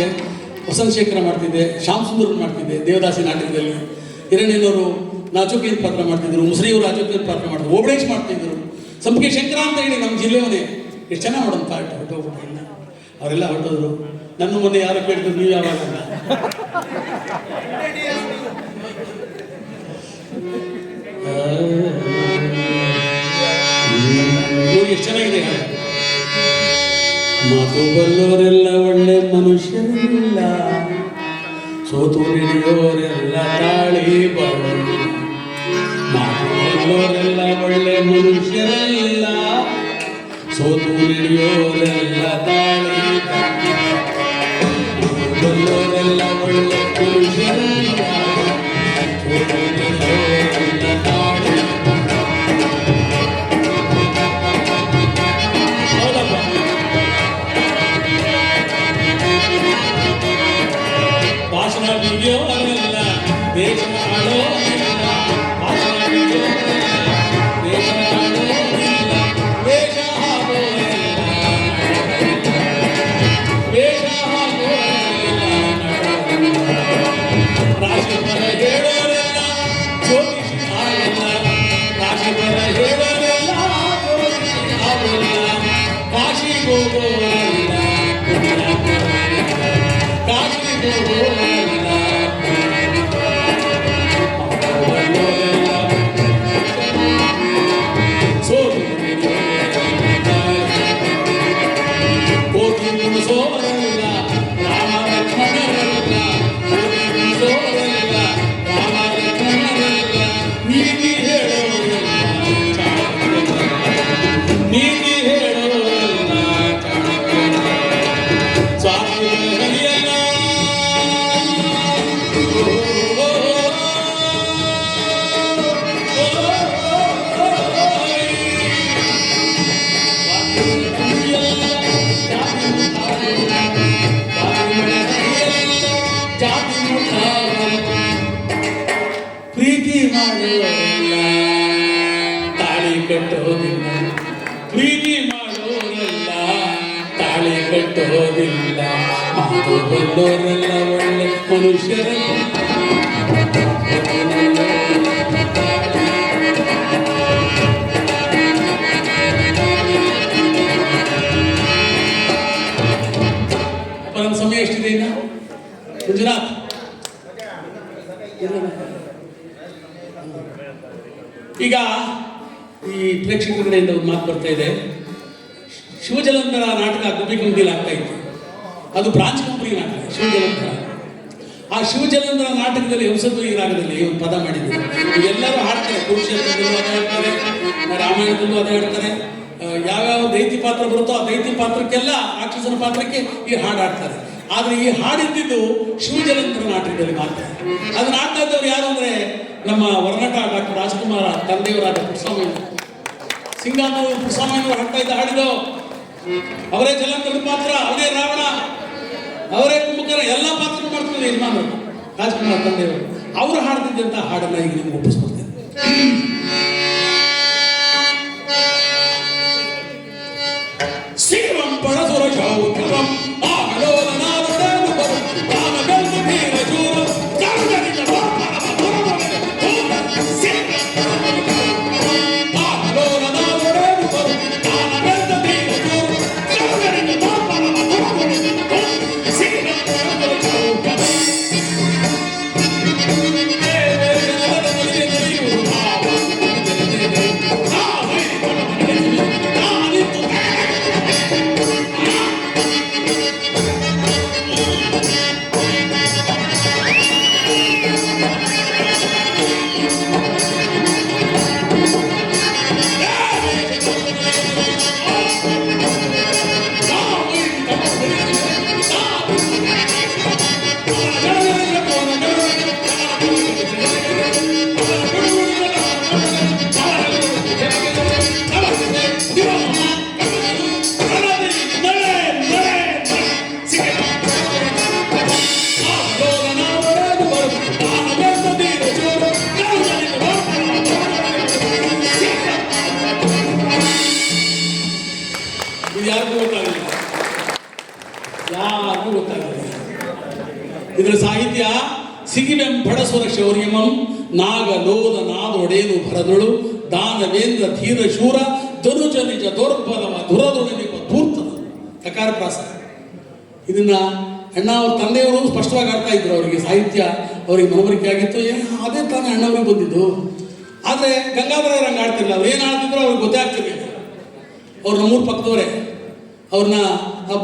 ಮಾಡ್ತಿದ್ದೆ, ವಸಂತ ಶೇಖರ ಮಾಡ್ತಿದ್ದೆ, ಶ್ಯಾಮ್ ಸುಂದರ್ ಮಾಡ್ತಿದ್ದೆ ದೇವದಾಸಿ ನಾಟಕದಲ್ಲಿ. ಹಿರಣ್ಯನವರು ನಾಚುಕೇನ್ ಪಾತ್ರ ಮಾಡ್ತಿದ್ರು, ಮುಸ್ರಿಯವರು ನಾಚುಕೇನ್ ಪಾತ್ರ ಮಾಡ್ತಿದ್ರು, ಓಬಳೇಶ್ ಮಾಡ್ತಿದ್ರು, ಸಂಪಿಗೆ ಶಂಕರ ಅಂತ ಹೇಳಿ ನಮ್ಮ ಜಿಲ್ಲೆಯವನೇ ಎಷ್ಟು ಚೆನ್ನಾಗಿ ಮಾಡೋದು ಪಾಠ ಹೊರಟೋಗ್ಬಿಟ್ಟಿಲ್ಲ. ಅವರೆಲ್ಲ ಹೊರಟೋದ್ರು. ನನ್ನ ಮೊನ್ನೆ ಯಾರು ಕೇಳಿದ್ರು ನೀವು ಯಾವಾಗ ಎಷ್ಟು ಚೆನ್ನಾಗಿದೆ. ಮಾತು ಬಲ್ಲೋರೆಲ್ಲ ಒಳ್ಳೆ ಮನುಷ್ಯರಿಲ್ಲ, ಸೋತು ನಡೆಯೋರೆಲ್ಲ ತಾಳಿ ಬರೋರು. ಮಾತು ಬಲ್ಲೋರೆಲ್ಲ ಒಳ್ಳೆ ಮನುಷ್ಯರಿಲ್ಲ, ಸೋತು ನಡೆಯೋರೆಲ್ಲ ತಾಳಿ ಬಲ್ಲೋರೆಲ್ಲ ಒಳ್ಳೆ ಮನುಷ್ಯರಿಲ್ಲ, ಸೋತು ನಡೆಯೋರೆಲ್ಲ ತಾಳಿ. ಭಾಷಣ ಬಿಗಿಯೋರೆಲ್ಲ ದೇಶ ಆಳೋರಿಲ್ಲ, ಭಾಷಣ ಬಿಗಿಯೋರೆಲ್ಲ ದೇಶ ಆಳೋರಿಲ್ಲ, ವೇಷ ಹಾಕೋರೆಲ್ಲ ವೇಷ ಹಾಕೋರೆಲ್ಲ ರಾಶಿಫಲ ಹೇಳೋರೆಲ್ಲ ಜ್ಯೋತಿಷಿ ಆಗಲ್ಲ, ರಾಶಿಫಲ ಹೇಳೋರೆಲ್ಲ ಜ್ಯೋತಿಷಿ ಆಗಲ್ಲ, ಕಾಶಿಗೆ ಹೋಗೋರೆಲ್ಲ ಕಾಶಿಗೆ ಹೋಗೋರೆಲ್ಲ ಕೋಟಿ ಮುಗಿಸೋರೆಲ್ಲ ರಾಮ ಲಕ್ಷ್ಮಣರೆಲ್ಲ, ಕೋಟಿ ಮುಗಿಸೋರೆಲ್ಲ ರಾಮ ಲಕ್ಷ್ಮಣರೆಲ್ಲ, ನೀತಿ ಹೇಳೋರೆಲ್ಲ ನೀತಿ ಹೇಳೋರೆಲ್ಲ ಸ್ವಾಮಿ ಹರಿಯಲ್ಲ. ಪ್ರೀತಿ ಮಾಡೋರೆಲ್ಲ ತಾಳಿ ಕಟ್ಟೋದಿಲ್ಲ, ಪ್ರೀತಿ ಮಾಡೋರೆಲ್ಲ ತಾಳಿ ಕಟ್ಟೋದಿಲ್ಲ, ಮಾತು ಬಲ್ಲೋರೆಲ್ಲ ಒಳ್ಳೆ ಮನುಷ್ಯರಲ್ಲ. ನನ್ನ ಸಮಯ ಎಷ್ಟಿದೆ ಇನ್ನು? ಗುಜರಾತ್ ಈಗ ಈ ಪ್ರೇಕ್ಷಕರ ಕಡೆಯಿಂದ ಒಂದು ಮಾತು ಬರ್ತಾ ಇದೆ. ಶಿವಜಲಂಧರ ನಾಟಕ ಗುಬ್ಬಿಕಂಡಿಯಲ್ಲಿ ಆಗ್ತಾ ಇತ್ತು. ಅದು ಬ್ರಾಂಚ್ ಕಂಪನಿ ನಾಟಕ ಶಿವಜಲಂಧರ. ಆ ಶಿವಜಲಂಧರ ನಾಟಕದಲ್ಲಿ ಹೊಸದು ರಾಗದಲ್ಲಿ ಒಂದು ಪದ ಮಾಡಿದ್ರು. ಎಲ್ಲರೂ ಹಾಡ್ತಾರೆ, ಕುರುಕ್ಷೇತ್ರದಲ್ಲೂ ಅದೇ ಹೇಳ್ತಾರೆ, ರಾಮಾಯಣದಲ್ಲೂ ಅದೇ ಹೇಳ್ತಾರೆ. ಯಾವ್ಯಾವ ದೈತಿ ಪಾತ್ರ ಬರುತ್ತೋ ಆ ದೈತಿ ಪಾತ್ರಕ್ಕೆಲ್ಲ ರಾಕ್ಷಸನ ಪಾತ್ರಕ್ಕೆ ಈ ಹಾಡು ಹಾಡ್ತಾರೆ. ಆದರೆ ಈ ಹಾಡಿದ್ದು ಶಿವಜಲಂಧರ ನಾಟಕದಲ್ಲಿ ಮಾತ್ರ. ಅದನ್ನ ಆಡ್ತಾ ಇದ್ದವ್ರು ಯಾರು ಅಂದ್ರೆ ನಮ್ಮ ವರ್ಣಟ ಡಾಕ್ಟರ್ ರಾಜ್ಕುಮಾರ ತಂದೆಯವರಾದ ಪುಟ್ಸ್ವಾಮಿ ಸಿಂಗಾಪುರ ಪುಟ್ಸ್ವಾಮಿಯವರು ಹಾಡ್ತಾ ಇದ್ದ ಹಾಡಿದ್ದು. ಅವರೇ ಜಲಂಧರದ ಪಾತ್ರ, ಅವರೇ ರಾವಣ, ಅವರೇ ಕುಂಭಕರ, ಎಲ್ಲ ಪಾತ್ರ ಮಾಡ್ತಾರೆ ಯಜಮಾನರು ರಾಜ್ಕುಮಾರ ತಂದೆಯವರು. ಅವರು ಹಾಡ್ತಿದ್ದಂತ ಹಾಡನ್ನ ಈಗ ನಿಮ್ಗೆ ಒಪ್ಪಿಸ್ಕೊಡ್ತೇನೆ. ಶಿವಂ ಪರಸುರ ಶೌತ್ರಂ ಇದರ ಸಾಹಿತ್ಯ ಸಿಗಿವೆಂ ಬಡಸುರ ಶೌರ್ಯಮಂ ನಾಗ ಲೋಲ ನಾದೊಡೇನು ಭರದಳು ದಾನವೇಂದ್ರ ಧೀರ ಶೂರ ಧನುಜ ನಿಜ ದೌರ್ಬಲವ ದುರದೊಡನಿಪ ಧೂರ್ತದ ತಕಾರ ಪ್ರಾಸ. ಇದನ್ನ ಅಣ್ಣ ಅವ್ರ ತಂದೆಯವರು ಸ್ಪಷ್ಟವಾಗಿ ಆಡ್ತಾ ಇದ್ರು. ಅವರಿಗೆ ಸಾಹಿತ್ಯ ಅವರಿಗೆ ಮನವರಿಕೆ ಆಗಿತ್ತು. ಅದೇ ತಾನೇ ಅಣ್ಣವ್ರಿಗೆ ಬಂದಿದ್ದು. ಆದರೆ ಗಂಗಾಧರ ರಂಗ ಆಡ್ತಿರಲಿಲ್ಲ. ಅವ್ರು ಏನು ಆಡ್ತಿದ್ರು ಅವ್ರಿಗೆ ಗೊತ್ತೇ ಆಗ್ತಿರ್ಲಿಲ್ಲ. ಅವ್ರು ನಮ್ಮೂರು ಪಕ್ಕದವರೇ. ಅವ್ರನ್ನ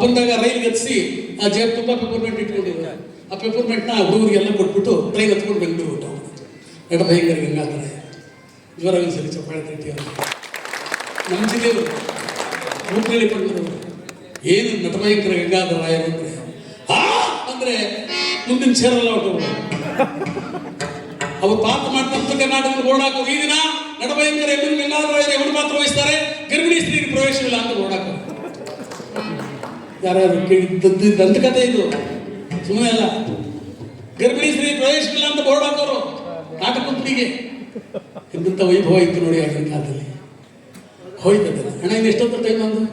ಬಂದಾಗ ರೈಲ್ಗೆ ಹತ್ತಿಸಿ ಆ ಜೇಬ್ ತುಂಬ ಪೆಪರ್ಮೆಂಟ್ ಇಟ್ಕೊಂಡಿದ್ರು. ಆ ಪೆಪರ್ಮೆಂಟ್ನ ಹುಡುಗರಿಗೆಲ್ಲ ಕೊಟ್ಬಿಟ್ಟು ಟ್ರೈನ್ ಹತ್ಕೊಂಡು ಬೆಂಗಳೂರು ಹೊಟ್ಟು ನಟ ಭಯಂಕರ ಗಂಗಾಧರ ಜ್ವರ ಒಂದ್ಸರಿ ಚಪ್ಪಾಳೆ ತಟ್ಟಿ ಅವರು ನಮ್ಮ ಜಿಲ್ಲೆಯವರು ಮೂರ್ತಿ ಪಡೆದವರು. ಏನು ನಟ ಭಯಂಕರ ಗಂಗಾಧರ ರಾಯರು ಅಂದರೆ ಅಂದರೆ ಮುಂದಿನ ಸೇರಲ್ಲ ಹೊಟ್ಟವರು. ಅವ್ರು ಪಾತ್ರ ಮಾಡ್ತಾ ಉತ್ತರ ಕರ್ನಾಟಕದ ಬೋರ್ಡ್ ಹಾಕೋರು. ಈ ದಿನ ನಟ ಭಯಂಕರ ಗಂಗಾಧರ ರಾಯರು ఎవరు ಪಾತ್ರ ವಹಿಸ್ತಾರೆ? ಗರ್ಭಿಣಿ ಸ್ತ್ರೀಗೆ ಪ್ರವೇಶವಿಲ್ಲ ಅಂತ ಬೋರ್ಡ್ ಹಾಕೋರು. ಯಾರ್ಯಾರು ದಂತಕತೆ ಇದು, ಸುಮ್ಮನೆ ಅಲ್ಲ. ಗರ್ಭಿಣಿ ಸ್ತ್ರೀ ಪ್ರವೇಶವಿಲ್ಲ ಅಂತ ಬೋರ್ಡ್ ಹಾಕೋರು ನಾಟಕಂಪನಿಗೆ. ಎಂತ ವೈಭವ ಇತ್ತು ನೋಡಿ ಆಗಿನ ಕಾಲದಲ್ಲಿ. ಹೋಯ್ತದೆ ಅಣ್ಣ. ಇನ್ನು ಎಷ್ಟೊತ್ತು ಟೈಮ್ ಅಂದು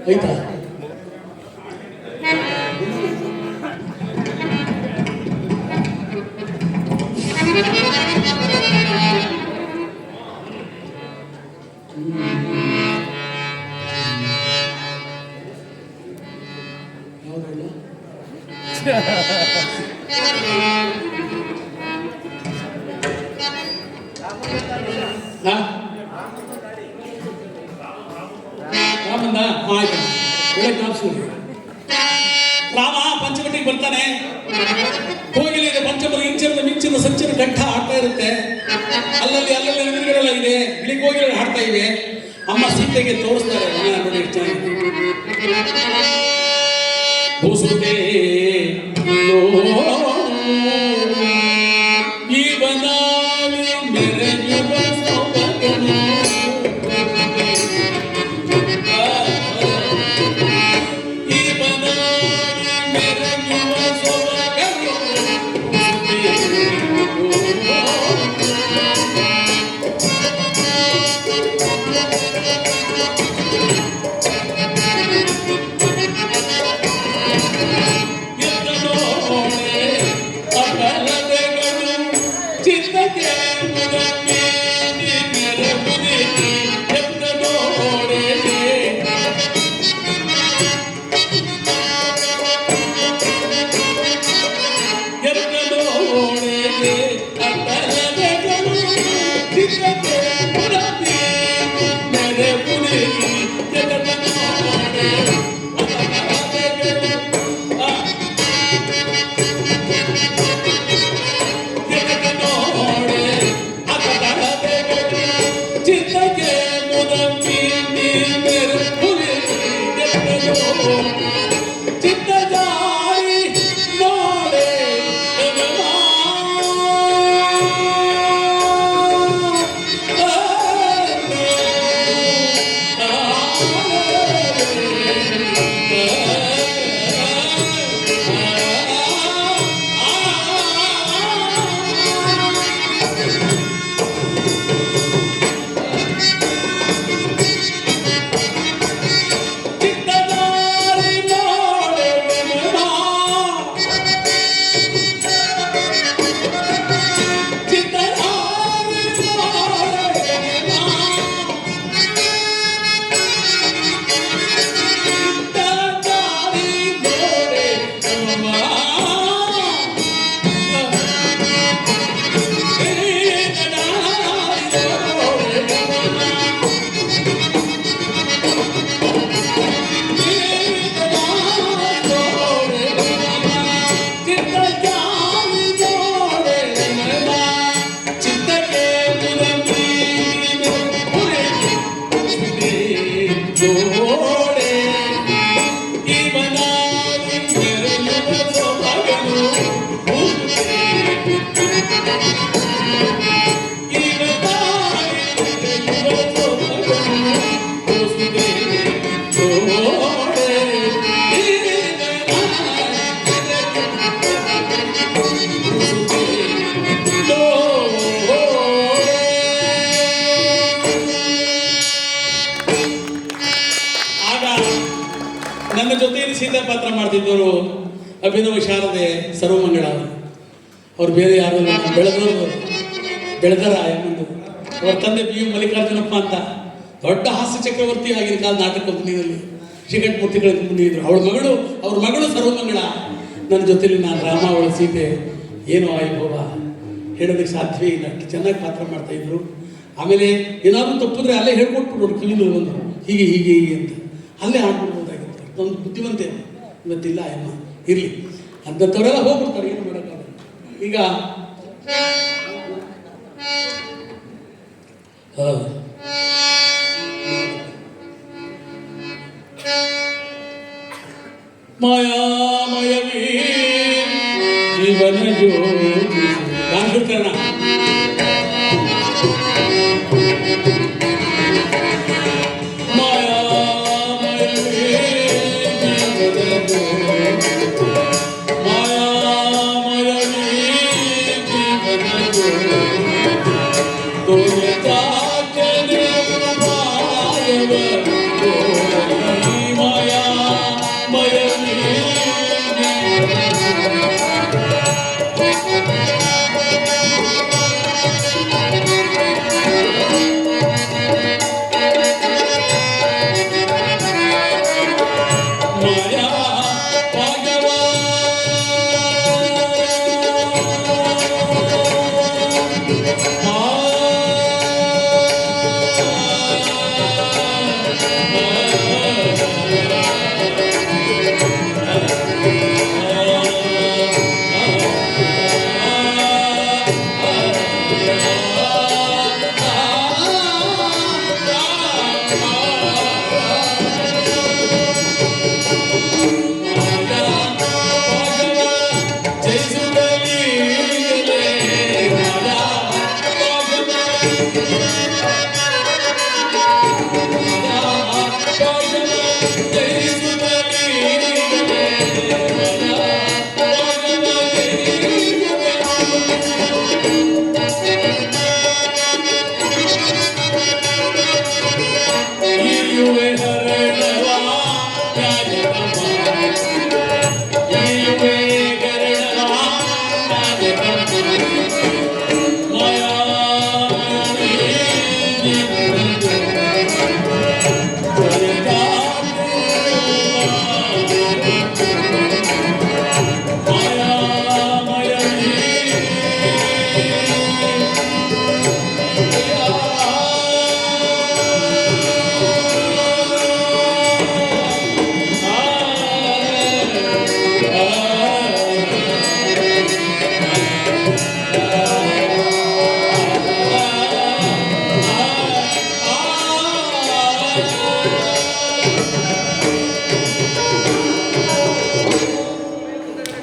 ಆಯ್ತಾ? ರಾಮಂದ ಆಯ್ತು. ರಾಮ ಪಂಚವಟಿಗೆ ಬರ್ತಾನೆ. ಕೋಗಿಲಿದೆ ಪಂಚಮರ ಇಂಚರದ ಮಿಂಚಿನ ಸಂಚಿನ ಕಂಠ ಆಡ್ತಾ ಇರುತ್ತೆ. ಅಲ್ಲಲ್ಲಿ ಎದುರುಗಡೆಲ್ಲ ಇದೆ. ಬಿಳಿ ಕೋಗಿಲೆ ಹಾಡ್ತಾ ಇವೆ. ಅಮ್ಮ ಸೀತೆಗೆ ತೋರಿಸ್ತಾರೆ. ನೋಡಿ ಎಷ್ಟು ನನ್ನ ಜೊತೆಯಲ್ಲಿ ಸೀತಾ ಪಾತ್ರ ಮಾಡ್ತಿದ್ದವರು ಅಭಿನವ ಶಾರದೆ ಸರ್ವಮಂಗಳ ಅವ್ರು ಬೇರೆ ಯಾರು ಬೆಳೆದವರು ಬೆಳೆದರ ಎಮ್ಮಂದು. ಅವರ ತಂದೆ ಬಿ ಎಂ ಮಲ್ಲಿಕಾರ್ಜುನಪ್ಪ ಅಂತ ದೊಡ್ಡ ಹಾಸ್ಯ ಚಕ್ರವರ್ತಿ ಆಗಿನ ಕಾಲ ನಾಟಕ ಕಂಪನಿಯಲ್ಲಿ ಶ್ರೀಕಂಠಮೂರ್ತಿಗಳ ಮುಂದಿದ್ರು. ಅವ್ರ ಮಗಳು ಸರ್ವಮಂಗಳ. ನನ್ನ ಜೊತೆಲಿ ನಾನು ರಾಮ, ಅವಳ ಸೀತೆ, ಏನೋ ವೈಭವ ಹೇಳೋದಕ್ಕೆ ಸಾಧ್ಯವೇ ಇಲ್ಲ, ಅಷ್ಟು ಚೆನ್ನಾಗಿ ಪಾತ್ರ ಮಾಡ್ತಾ ಇದ್ರು. ಆಮೇಲೆ ಏನಾದರೂ ತಪ್ಪಿದ್ರೆ ಅಲ್ಲೇ ಹೇಳ್ಕೊಟ್ಬಿಡೋರು ಕಿವಿಲಿ ಒಂದು ಹೀಗೆ ಹೀಗೆ ಹೀಗೆ ಅಂತ ಅಲ್ಲೇ ಆಡ್ಬಿಡ್ಬೋದಾಗಿತ್ತು. ಒಂದು ಬುದ್ಧಿವಂತೆ ಇವತ್ತಿಲ್ಲ ಅಮ್ಮ, ಇರಲಿ ಅಂಥವರೆಲ್ಲ ಹೋಗ್ಬಿಡ್ತಾರೆ, ಏನು ಮಾಡೋಕ್ಕಾಗಲ್ಲ. ಈಗ ಮಾಯಾಮಯವೇ ಜೀವನ ಜ್ಯೋತಿ ಗಾಂಧೀಕರಣ.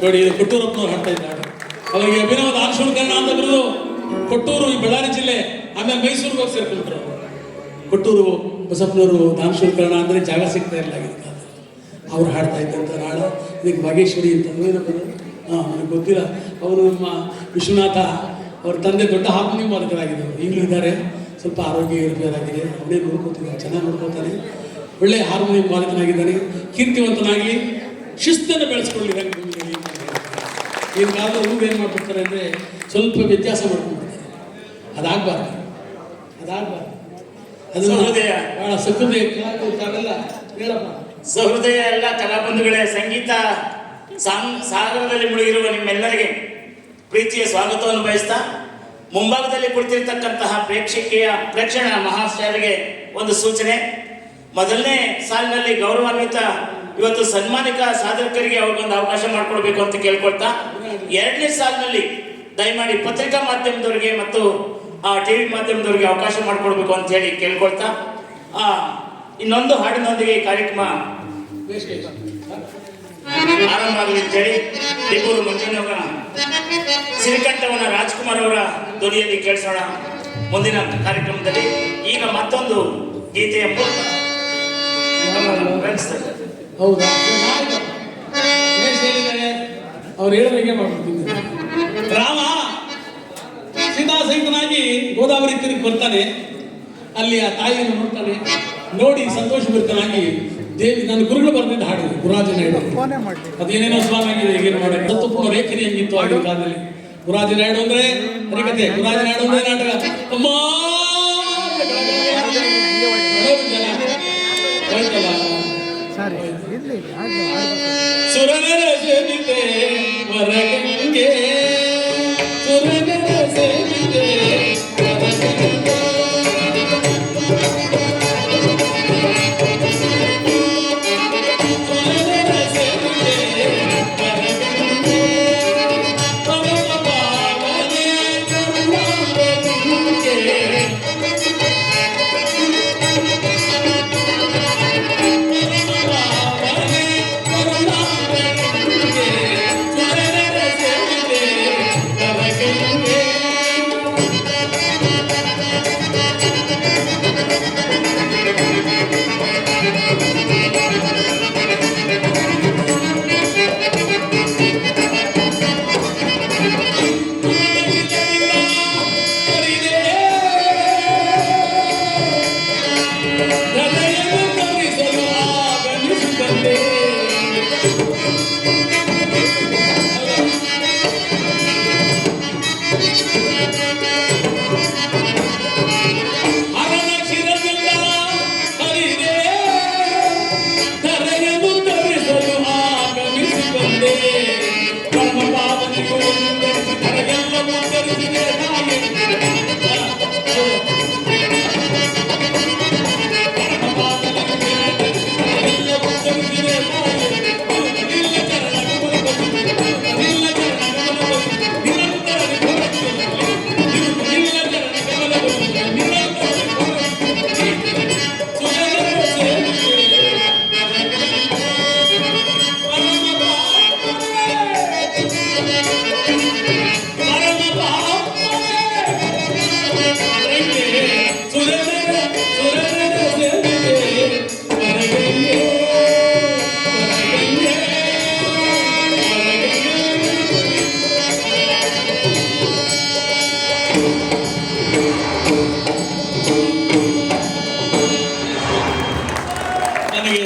ನೋಡಿ, ಇದು ಕೊಟ್ಟೂರಪ್ಪನವ್ರು ಹಾಡ್ತಾ ಇದ್ದಾರೆ. ಅವರಿಗೆ ಅಭಿನವ ದಾನಶೂಲಕರ್ಣ ಅಂತ ಬರೋದು ಕೊಟ್ಟೂರು, ಈ ಬಳ್ಳಾರಿ ಜಿಲ್ಲೆ, ಆಮೇಲೆ ಮೈಸೂರಿಗೆ ಹೋಗಿ ಸೇರ್ಕೊಂಡ್ರು. ಕೊಟ್ಟೂರು ಬಸಪ್ಪನವರು ದಾನಶೂಲಕರ್ಣ ಅಂದರೆ ಜಾಗ ಸಿಗ್ತಾ ಇರಲಾಗಿತ್ತು. ಅವ್ರು ಹಾಡ್ತಾ ಇದ್ದಂಥ ನಾಡ ಇದಕ್ಕೆ ಭಾಗೇಶ್ವರಿ ಅಂತ ನನಗೆ ಗೊತ್ತಿಲ್ಲ. ಅವರು ನಮ್ಮ ವಿಶ್ವನಾಥ ಅವ್ರ ತಂದೆ ದೊಡ್ಡ ಹಾರ್ಮೋನಿಯಂ ವಾದಕರಾಗಿದ್ದರು, ಈಗಲೂ ಇದ್ದಾರೆ. ಸ್ವಲ್ಪ ಆರೋಗ್ಯ ಏರುಪೇರಾಗಿದೆ, ಅವನೇ ನೋಡ್ಕೋತಿದ್ದಾನೆ, ಚೆನ್ನಾಗಿ ನೋಡ್ಕೋತಾನೆ. ಒಳ್ಳೆ ಹಾರ್ಮೋನಿಯಂ ವಾದಕನಾಗಿದ್ದಾನೆ. ಕೀರ್ತಿವಂತನಾಗಲಿ, ಶಿಸ್ತನ್ನು ಬೆಳೆಸ್ಕೊಳ್ಳಿ. ಈ ಕಾಲದಲ್ಲಿ ಏನು ಮಾಡ್ಬಿಡ್ತಾರೆ ಅಂದರೆ ಸ್ವಲ್ಪ ವ್ಯತ್ಯಾಸ ಮಾಡ್ಕೊಂಡ್ಬಿಡ್ತಾರೆ. ಅದಾಗಬಾರ್ದು. ಅದು ಭಾಳ ಸಹೃದಯ ಹೇಳಪ್ಪ. ಸಹೃದಯ ಎಲ್ಲ ಕಲಾಬಂಧುಗಳೇ, ಸಂಗೀತ ಸಾಗರದಲ್ಲಿ ಮುಳುಗಿರುವ ನಿಮ್ಮೆಲ್ಲರಿಗೆ ಪ್ರೀತಿಯ ಸ್ವಾಗತವನ್ನು ಬಯಸ್ತಾ, ಮುಂಭಾಗದಲ್ಲಿ ಕುಳಿತಿರ್ತಕ್ಕಂತಹ ಪ್ರೇಕ್ಷಣ ಮಹಾಶಯರಿಗೆ ಒಂದು ಸೂಚನೆ. ಮೊದಲನೇ ಸಾಲಿನಲ್ಲಿ ಗೌರವಾನ್ವಿತ ಇವತ್ತು ಸನ್ಮಾನಿಕ ಸಾಧಕರಿಗೆ ಅವ್ರಿಗೊಂದು ಅವಕಾಶ ಮಾಡಿಕೊಡ್ಬೇಕು ಅಂತ ಕೇಳ್ಕೊಳ್ತಾ, ಎರಡನೇ ಸಾಲಿನಲ್ಲಿ ದಯಮಾಡಿ ಪತ್ರಿಕಾ ಮಾಧ್ಯಮದವರಿಗೆ ಮತ್ತು ಟಿವಿ ಮಾಧ್ಯಮದವರಿಗೆ ಅವಕಾಶ ಮಾಡಿಕೊಡ್ಬೇಕು ಅಂತ ಹೇಳಿ ಕೇಳ್ಕೊಳ್ತಾ, ಇನ್ನೊಂದು ಹಾಡಿನೊಂದಿಗೆ ಈ ಕಾರ್ಯಕ್ರಮ ಆರಂಭ ಆಗಲಿ ಅಂತೇಳಿ ಟಿಪ್ಪೂರು ಮಂಜುನವರ ಶ್ರೀಕಂಠವನ ರಾಜ್ಕುಮಾರ್ ಅವರ ಧ್ವನಿಯಲ್ಲಿ ಕೇಳಿಸೋಣ ಮುಂದಿನ ಕಾರ್ಯಕ್ರಮದಲ್ಲಿ. ಈಗ ಮತ್ತೊಂದು ಗೀತೆಯ ಮೂಲಕ ಹೌದಾ, ಅವ್ರು ಹೇಳೋದಂಗೆ ಮಾಡ್ಬಿಡ್ತೀನಿ. ರಾಮ ಸೀತಾ ಸಹಿತನಾಗಿ ಗೋದಾವರಿ ತೀರಕ್ಕೆ ಬರ್ತಾನೆ. ಅಲ್ಲಿ ಆ ತಾಯಿಯನ್ನು ನೋಡ್ತಾನೆ. ನೋಡಿ ಸಂತೋಷಭರಿತನಾಗಿ ದೇವಿ ನನ್ನ ಗುರುಗಳು ಬರೆದಿದ್ದ ಹಾಡು ಗುರಾಜ ನಾಯ್ಡು. ಅದೇನೇನೋ ಸ್ವಾಮಿ ಆಗಿದೆ, ಈಗೇನು ಮಾಡೋದು ಸತ್ತುಪೂರ್ಣ ರೇಖನಿ ಹಂಗಿತ್ತು ಆಗಿನ ಕಾಲದಲ್ಲಿ. ಗುರಾಜ ನಾಯ್ಡು ಅಂದ್ರೆ ಹರಿಕತೆ, ಗುರಾಜ ನಾಯ್ಡು ಅಂದ್ರೆ ನಾಟಕ. ಅಮ್ಮ ಸುರನರ ಸೇವಿತೆ ವರಗಂಗೆ, ಸುರನರ ಸೇವಿತೆ ವರಗಂಗೆ.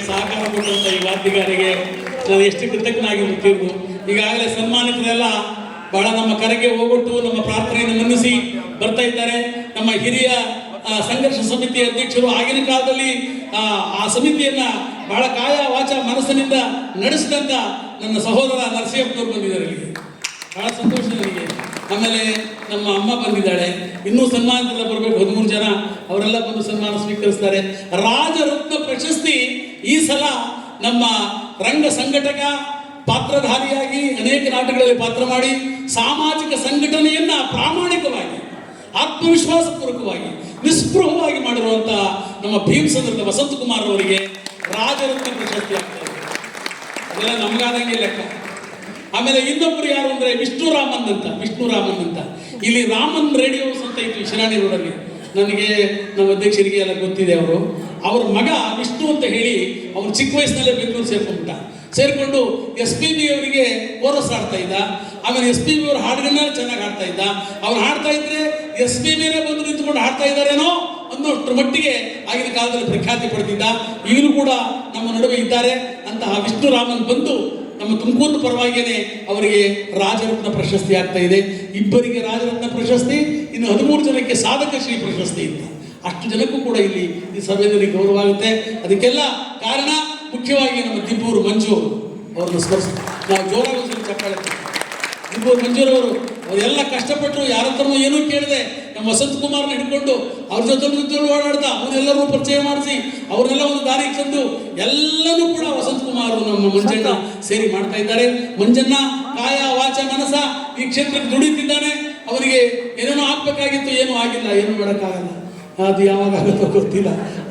ಸಹಕಾರ ಕೊಟ್ಟಂತ ಈ ವಾದ್ಯಗಾರಿಗೆ ನಾನು ಎಷ್ಟು ಕೃತಜ್ಞನಾಗಿರುತ್ತೇವೆ. ಈಗಾಗಲೇ ಸನ್ಮಾನಿತರೆಲ್ಲ ಬಹಳ ನಮ್ಮ ಕರೆಗೆ ಹೋಗೊಟ್ಟು ನಮ್ಮ ಪ್ರಾರ್ಥನೆಯನ್ನು ಮನ್ನಿಸಿ ಬರ್ತಾ ಇದ್ದಾರೆ. ನಮ್ಮ ಹಿರಿಯ ಸಂಘರ್ಷ ಸಮಿತಿ ಅಧ್ಯಕ್ಷರು ಆಗಿನ ಕಾಲದಲ್ಲಿ ಆ ಸಮಿತಿಯನ್ನ ಬಹಳ ಕಾಯ ವಾಚ ಮನಸ್ಸಿನಿಂದ ನಡೆಸಿದಂತ ನನ್ನ ಸಹೋದರ ನರಸಿಂಹಪ್ಪನವರು ಬಂದಿದ್ದಾರೆ ಇಲ್ಲಿಗೆ. ಬಹಳ ಸಂತೋಷ ನನಗೆ. ಆಮೇಲೆ ನಮ್ಮ ಅಮ್ಮ ಬಂದಿದ್ದಾಳೆ. ಇನ್ನೂ ಸನ್ಮಾನದೆಲ್ಲ ಬರಬೇಕು 13 ಜನ, ಅವರೆಲ್ಲ ಬಂದು ಸನ್ಮಾನ ಸ್ವೀಕರಿಸ್ತಾರೆ. ರಾಜರತ್ನ ಪ್ರಶಸ್ತಿ ಈ ಸಲ ನಮ್ಮ ರಂಗ ಸಂಘಟಕ ಪಾತ್ರಧಾರಿಯಾಗಿ ಅನೇಕ ನಾಟಕಗಳಲ್ಲಿ ಪಾತ್ರ ಮಾಡಿ ಸಾಮಾಜಿಕ ಸಂಘಟನೆಯನ್ನ ಪ್ರಾಮಾಣಿಕವಾಗಿ ಆತ್ಮವಿಶ್ವಾಸಪೂರ್ವಕವಾಗಿ ನಿಸ್ಪೃಹವಾಗಿ ಮಾಡಿರುವಂತ ನಮ್ಮ ಭೀಮಸಂದ್ರದ ವಸಂತಕುಮಾರ್ ಅವರಿಗೆ ರಾಜರತ್ನ ಪ್ರಶಸ್ತಿ ಆಗ್ತದೆ. ಅದೆಲ್ಲ ನಮಗಾದಂಗೆ ಲೆಕ್ಕ. ಆಮೇಲೆ ಇನ್ನೊಬ್ಬರು ಯಾರು ಅಂದ್ರೆ ವಿಷ್ಣು ರಾಮನ್ ಅಂತ ಇಲ್ಲಿ ರಾಮನ್ ರೇಡಿಯೋಸ್ ಅಂತ ಇತ್ತು ಶಿರಾಣಿ ರೋಡಲ್ಲಿ. ನನಗೆ ನಮ್ಮ ಅಧ್ಯಕ್ಷರಿಗೆ ಎಲ್ಲ ಗೊತ್ತಿದೆ. ಅವ್ರ ಮಗ ವಿಷ್ಣು ಅಂತ ಹೇಳಿ ಅವ್ರು ಚಿಕ್ಕ ವಯಸ್ಸಿನಲ್ಲೇ ಬೆಂಗಳೂರು ಸೇರ್ಕೊಂಡು SPB ಅವರಿಗೆ ಕೋರಸ್ ಆಡ್ತಾ ಇದ್ದ. ಆಮೇಲೆ SPB ಅವರು ಹಾಡುಗಳನ್ನ ಚೆನ್ನಾಗಿ ಹಾಡ್ತಾ ಇದ್ದ. ಅವ್ರು ಹಾಡ್ತಾ ಇದ್ರೆ SPBನೇ ಬಂದು ನಿಂತ್ಕೊಂಡು ಹಾಡ್ತಾ ಇದ್ದಾರೇನೋ ಅನ್ನೋಷ್ಟ್ರ ಮಟ್ಟಿಗೆ ಆಗಿನ ಕಾಲದಲ್ಲಿ ಪ್ರಖ್ಯಾತಿ ಪಡೆದಿದ್ದ. ಈಗಲೂ ಕೂಡ ನಮ್ಮ ನಡುವೆ ಇದ್ದಾರೆ. ಅಂತಹ ವಿಷ್ಣು ರಾಮನ್ ಬಂದು ನಮ್ಮ ತುಮಕೂರು ಪರವಾಗಿಯೇ ಅವರಿಗೆ ರಾಜರತ್ನ ಪ್ರಶಸ್ತಿ ಆಗ್ತಾ ಇದೆ. ಇಬ್ಬರಿಗೆ ರಾಜರತ್ನ ಪ್ರಶಸ್ತಿ, ಇನ್ನು 13 ಜನಕ್ಕೆ ಸಾಧಕ ಶ್ರೀ ಪ್ರಶಸ್ತಿ ಇತ್ತು. ಅಷ್ಟು ಜನಕ್ಕೂ ಕೂಡ ಇಲ್ಲಿ ಈ ಸಭೆಯಲ್ಲಿ ಗೌರವ ಆಗುತ್ತೆ. ಅದಕ್ಕೆಲ್ಲ ಕಾರಣ ಮುಖ್ಯವಾಗಿ ನಮ್ಮ ದಿಬ್ಬೂರು ಮಂಜು ಅವ್ರನ್ನ ಸ್ಮರಿಸ್ತಾರೆ. ನಾವು ಜೋರಾಗಿ ಚಪ್ಪಾಳೆ. ದಿಬ್ಬೂರು ಮಂಜೂರವರು ಅವರೆಲ್ಲ ಕಷ್ಟಪಟ್ಟರು, ಯಾರ ಹತ್ರನೂ ಏನೂ ಕೇಳಿದೆ ನಮ್ಮ ವಸಂತಕುಮಾರ್ನ ಹಿಡ್ಕೊಂಡು ಅವ್ರ ಜೊತೆ ಓಡಾಡ್ತಾ ಅವರೆಲ್ಲರೂ ಪರಿಚಯ ಮಾಡಿಸಿ ಅವ್ರನ್ನೆಲ್ಲ ಒಂದು ದಾರಿಗೆ ತಂದು ಎಲ್ಲನೂ ಕೂಡ ವಸಂತಕುಮಾರ್ ನಮ್ಮ ಮಂಜಣ್ಣ ಸೇರಿ ಮಾಡ್ತಾ ಇದ್ದಾರೆ. ಮಂಜಣ್ಣ ಕಾಯ ವಾಚ ಮನಸ ಈ ಕ್ಷೇತ್ರಕ್ಕೆ ದುಡಿತಿದ್ದಾನೆ. ಅವರಿಗೆ ಏನೇನೋ ಆಗ್ಬೇಕಾಗಿತ್ತು, ಏನೂ ಆಗಿಲ್ಲ, ಏನು ಮಾಡೋಕ್ಕಾಗಲ್ಲ. ಅದು ಯಾವಾಗ ಆಗುತ್ತೋ ಗೊತ್ತಿಲ್ಲ,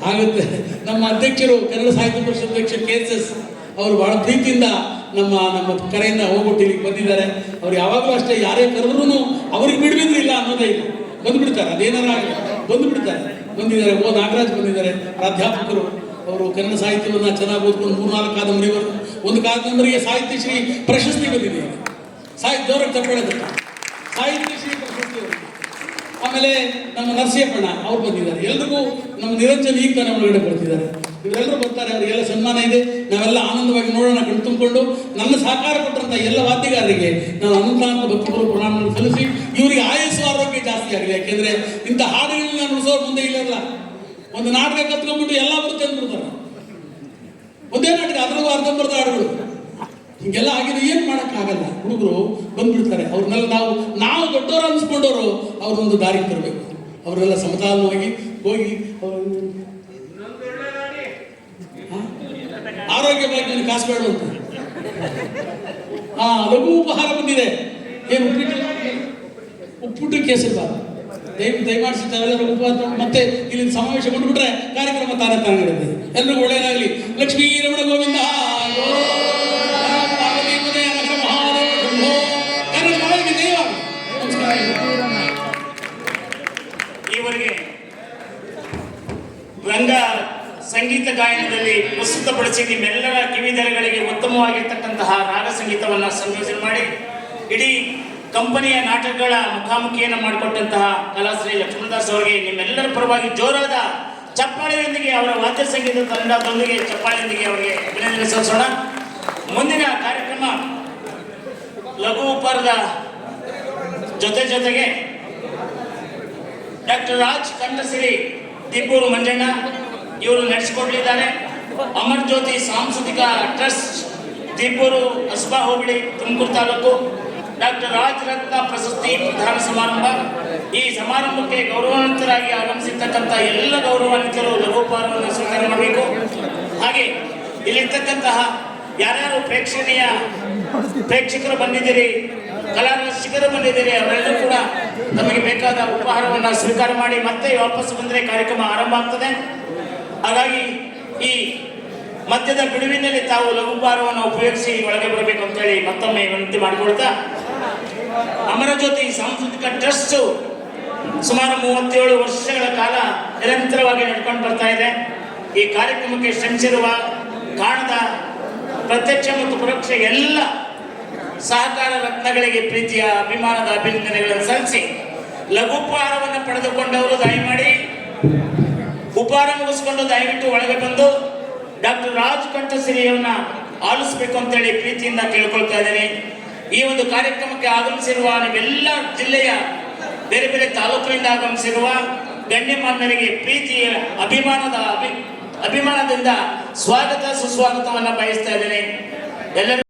ಆಗುತ್ತೆ. ನಮ್ಮ ಅಧ್ಯಕ್ಷರು ಕನ್ನಡ ಸಾಹಿತ್ಯ ಪರಿಷತ್ ಅಧ್ಯಕ್ಷ KSS ಅವರು ಬಹಳ ಪ್ರೀತಿಯಿಂದ ನಮ್ಮ ಕರೆಯಿಂದ ಹೋಗ್ಬಿಟ್ಟು ಇಲ್ಲಿಗೆ ಬಂದಿದ್ದಾರೆ. ಅವ್ರು ಯಾವಾಗಲೂ ಅಷ್ಟೇ, ಯಾರೇ ಕರೆದ್ರೂ ಅವ್ರಿಗೆ ಬಿಡ್ಬಿದ್ರಿಲ್ಲ ಅನ್ನೋದೇ ಇಲ್ಲ, ಬಂದುಬಿಡ್ತಾರೆ. ಅದೇನಾರ ಬಂದಿದ್ದಾರೆ. ನಾಗರಾಜ್ ಬಂದಿದ್ದಾರೆ, ಪ್ರಾಧ್ಯಾಪಕರು. ಅವರು ಕನ್ನಡ ಸಾಹಿತ್ಯವನ್ನು ಚೆನ್ನಾಗಿ ಓದ್ಕೊಂಡು 3-4 ಕಾದಂಬರಿ ಒಂದು ಕಾದಂಬರಿಗೆ ಸಾಹಿತ್ಯ ಶ್ರೀ ಪ್ರಶಸ್ತಿ ಬಂದಿದೆ. ಸಾಹಿತ್ಯದವ್ರಿಗೆ ತಪ್ಪಳೆ ಸಾಹಿತ್ಯ ಶ್ರೀ ಪ್ರಶಸ್ತಿ. ಆಮೇಲೆ ನಮ್ಮ ನರಸಿಂಹಣ್ಣ ಅವ್ರು ಬಂದಿದ್ದಾರೆ. ಎಲ್ರಿಗೂ ನಮ್ಮ ನಿರಂಜನ್ ಈಗ ತಾನೇ ಒಳಗಡೆ ಬರ್ತಿದ್ದಾರೆ. ಇವರೆಲ್ಲರೂ ಬರ್ತಾರೆ, ಅವರಿಗೆಲ್ಲ ಸನ್ಮಾನ ಇದೆ. ನಾವೆಲ್ಲ ಆನಂದವಾಗಿ ನೋಡೋಣ, ಕಣ್ ತುಂಬಿಕೊಂಡು. ನನ್ನ ಸಹಕಾರ ಕೊಟ್ಟಂತ ಎಲ್ಲ ವಾದ್ಯಗಾರರಿಗೆ ನಾನು ಅನಂತಾನಂತ ಭಕ್ತಿಪೂರ್ವಕ ಪ್ರಣಾಮವನ್ನು ಸಲ್ಲಿಸಿ ಇವರಿಗೆ ಆಯಸ್ಸು ಆರೋಗ್ಯ ಜಾಸ್ತಿ ಆಗಲಿ. ಯಾಕೆಂದ್ರೆ ಇಂಥ ಹಾಡುಗಳನ್ನ ನಾನು ಉಳಿಸೋರು ಮುಂದೆ ಇಲ್ಲಲ್ಲ. ಒಂದು ನಾಟಕ ಕತ್ಕೊಂಡ್ಬಿಟ್ಟು ಎಲ್ಲ ಬರುತ್ತೆ ಅಂದ್ಬಿಡ್ತಾರೆ. ಒಂದೇ ನಾಟಕ ಅದ್ರಲ್ಲೂ ಅರ್ಧಂಬರ್ಧ ಹಾಡುಗಳು ಹಿಂಗೆಲ್ಲ ಆಗಿದೆ. ಏನ್ ಮಾಡೋಕ್ಕಾಗಲ್ಲ, ಹುಡುಗರು ಬಂದ್ಬಿಡ್ತಾರೆ. ಅವ್ರನ್ನೆಲ್ಲ ನಾವು ದೊಡ್ಡವರು ಅನ್ಸ್ಕೊಂಡವರು ಅವ್ರನ್ನೊಂದು ದಾರಿಗೆ ತರಬೇಕು. ಅವರೆಲ್ಲ ಸಮತಾಲವಾಗಿ ಹೋಗಿ ಆರೋಗ್ಯವಾಗಿ ಕಾಸು ಬೇಡುವಂತ ಲಘು ಉಪಹಾರ ಬಂದಿದೆ. ಏನು ಉಪ್ಪಿಟ್ಟು ಕೇಸರಿ ಬಾತ್ ದಯಮಾಡಿಸಿ ತಾವೆಲ್ಲರೂ ಉಪಹಾರ ಮತ್ತೆ ಇಲ್ಲಿ ಸಮಾವೇಶ ಮಾಡಿಬಿಟ್ರೆ ಕಾರ್ಯಕ್ರಮ ತಾನೇ ನಡೆಯುತ್ತೆ. ಎಲ್ರಿಗೂ ಒಳ್ಳೆಯದಾಗಲಿ. ಲಕ್ಷ್ಮೀ ರಮಣ ಗೋವಿಂದ ಈವರೆಗೆ ರಂಗ ಸಂಗೀತ ಗಾಯನದಲ್ಲಿ ಪ್ರಸ್ತುತಪಡಿಸಿ ನಿಮ್ಮೆಲ್ಲರ ಕಿವಿದೆಲೆಗಳಿಗೆ ಉತ್ತಮವಾಗಿರ್ತಕ್ಕಂತಹ ರಾಗ ಸಂಗೀತವನ್ನು ಸಂಯೋಜನೆ ಮಾಡಿ ಇಡೀ ಕಂಪನಿಯ ನಾಟಕಗಳ ಮುಖಾಮುಖಿಯನ್ನು ಮಾಡಿಕೊಟ್ಟಂತಹ ಕಲಾಶ್ರೀ ಲಕ್ಷ್ಮಣದಾಸ್ ಅವರಿಗೆ ನಿಮ್ಮೆಲ್ಲರ ಪರವಾಗಿ ಜೋರಾದ ಚಪ್ಪಾಳೆಯೊಂದಿಗೆ, ಅವರ ವಾದ್ಯ ಸಂಗೀತ ತಂಡದೊಂದಿಗೆ ಚಪ್ಪಾಳೆಯೊಂದಿಗೆ ಅವರಿಗೆ ಅಭಿನಂದನೆ ಸಲ್ಲಿಸೋಣ. ಮುಂದಿನ ಕಾರ್ಯಕ್ರಮ ಲಘು ಉಪಹಾರದ ಜೊತೆಗೆ ಡಾಕ್ಟರ್ ರಾಜ್ ಕಂಠಸಿರಿ ತಿಪ್ಪೂರು ಮಂಜಣ್ಣ ಇವರು ನಡೆಸಿಕೊಡಲಿದ್ದಾರೆ. ಅಮರ್ ಜ್ಯೋತಿ ಸಾಂಸ್ಕೃತಿಕ ಟ್ರಸ್ಟ್ ತಿಪ್ಪೂರು ಹಸ್ಬಾ ಹೋಬಳಿ ತುಮಕೂರು ತಾಲೂಕು ಡಾಕ್ಟರ್ ರಾಜ್ ರತ್ನ ಪ್ರಶಸ್ತಿ ಪ್ರಧಾನ ಸಮಾರಂಭ. ಈ ಸಮಾರಂಭಕ್ಕೆ ಗೌರವಾನ್ವಿತರಾಗಿ ಆಗಮಿಸಿರ್ತಕ್ಕಂಥ ಎಲ್ಲ ಗೌರವಾನ್ವಿತರು ಲಘುಪಹಾರವನ್ನು ಸ್ವೀಕಾರ ಮಾಡಬೇಕು. ಹಾಗೆ ಇಲ್ಲಿರ್ತಕ್ಕಂತಹ ಯಾರ್ಯಾರು ಪ್ರೇಕ್ಷಕರು ಬಂದಿದ್ದೀರಿ, ಕಲಾ ರಸಿಕರು ಬಂದಿದ್ದೀರಿ, ಅವರೆಲ್ಲರೂ ಕೂಡ ನಮಗೆ ಬೇಕಾದ ಉಪಹಾರವನ್ನು ಸ್ವೀಕಾರ ಮಾಡಿ ಮತ್ತೆ ವಾಪಸ್ ಬಂದರೆ ಕಾರ್ಯಕ್ರಮ ಆರಂಭ ಆಗ್ತದೆ. ಹಾಗಾಗಿ ಈ ಮಧ್ಯದ ಬಿಡುವಿನಲ್ಲಿ ತಾವು ಲಘುಪಹಾರವನ್ನು ಉಪಯೋಗಿಸಿ ಒಳಗೆ ಬರಬೇಕು ಅಂತೇಳಿ ಮತ್ತೊಮ್ಮೆ ವಿನಂತಿ ಮಾಡಿಕೊಳ್ತಾ, ಅಮರಜ್ಯೋತಿ ಸಾಂಸ್ಕೃತಿಕ ಟ್ರಸ್ಟ್ ಸುಮಾರು 37 ವರ್ಷಗಳ ಕಾಲ ನಿರಂತರವಾಗಿ ನಡ್ಕೊಂಡು ಬರ್ತಾ ಇದೆ. ಈ ಕಾರ್ಯಕ್ರಮಕ್ಕೆ ಶ್ರಮಿಸಿರುವ ಕಾಣದ ಪ್ರತ್ಯಕ್ಷ ಮತ್ತು ಪರೋಕ್ಷ ಎಲ್ಲ ಸಹಕಾರ ರತ್ನಗಳಿಗೆ ಪ್ರೀತಿಯ ಅಭಿಮಾನದ ಅಭಿನಂದನೆಗಳನ್ನು ಸಲ್ಲಿಸಿ, ಲಘುಪಹಾರವನ್ನು ಪಡೆದುಕೊಂಡವರು ದಯಮಾಡಿ ಉಪಹಾರ ಮುಗಿಸ್ಕೊಂಡು ದಯವಿಟ್ಟು ಒಳಗೆ ಬಂದು ಡಾಕ್ಟರ್ ರಾಜ್ ಕಂಠಸಿರಿಯವನ್ನ ಆಲಿಸಬೇಕು ಅಂತೇಳಿ ಪ್ರೀತಿಯಿಂದ ಕೇಳ್ಕೊಳ್ತಾ ಇದ್ದೇನೆ. ಈ ಒಂದು ಕಾರ್ಯಕ್ರಮಕ್ಕೆ ಆಗಮಿಸಿರುವ ನೀವೆಲ್ಲ ಜಿಲ್ಲೆಯ ಬೇರೆ ಬೇರೆ ತಾಲೂಕಿನಿಂದ ಆಗಮಿಸಿರುವ ಗಣ್ಯಮಾನ್ಯರಿಗೆ ಪ್ರೀತಿಯ ಅಭಿಮಾನದಿಂದ ಸ್ವಾಗತ ಸುಸ್ವಾಗತವನ್ನು ಬಯಸ್ತಾ ಇದ್ದೇನೆ. ಎಲ್ಲರೂ